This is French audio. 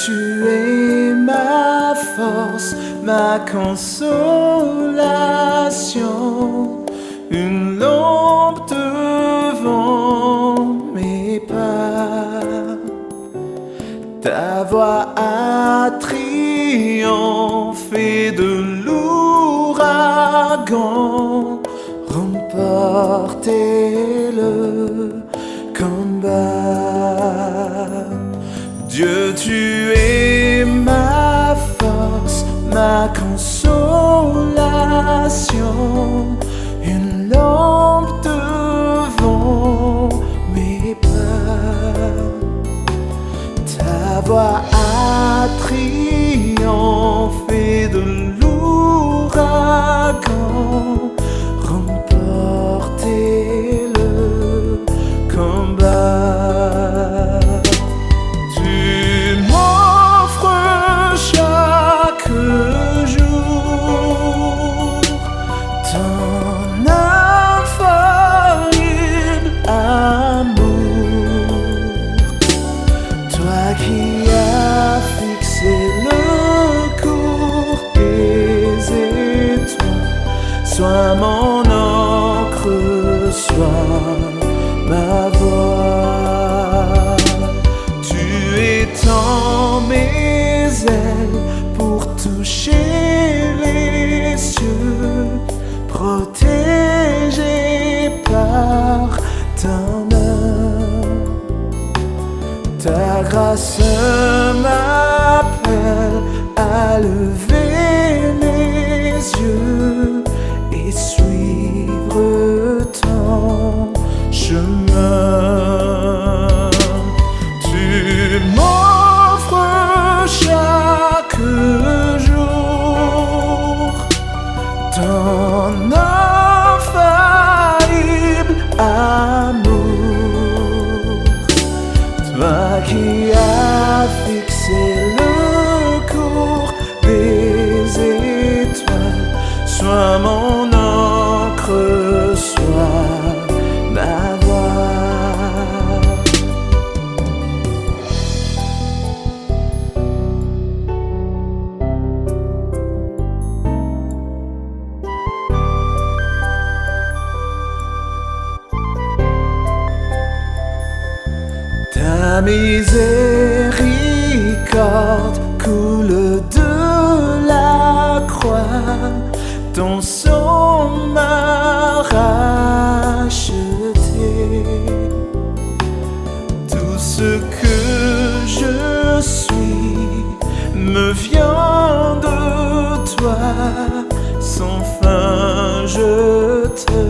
tu es ma force, ma consolation, une lampe devant mes pas. Ta voix a triomphé de l'ouragan, remporté le combat. Dieu, tu es ma force, ma consolation, une lampe devant mes pas. Ta voix a triomphé de l'ouragan, remporté le combat. Tu m'offres chaque jour ton infaillible amour. Toi qui as fixé le cours des étoiles, sois mon encre, sois ma voix. Tu étends mes ailes pour toucher les cieux, protégé par ta main. Ta grâce m'appelle à lever mes yeux et suivre ton chemin. Tu m'offres chaque jour ton infaillible amour. Toi qui as fixé le cours des étoiles, sois mon encre, sois ma voix. Ta miséricorde coule de la croix, ton sang m'a racheté. Tout ce que je suis me vient de toi, sans fin je te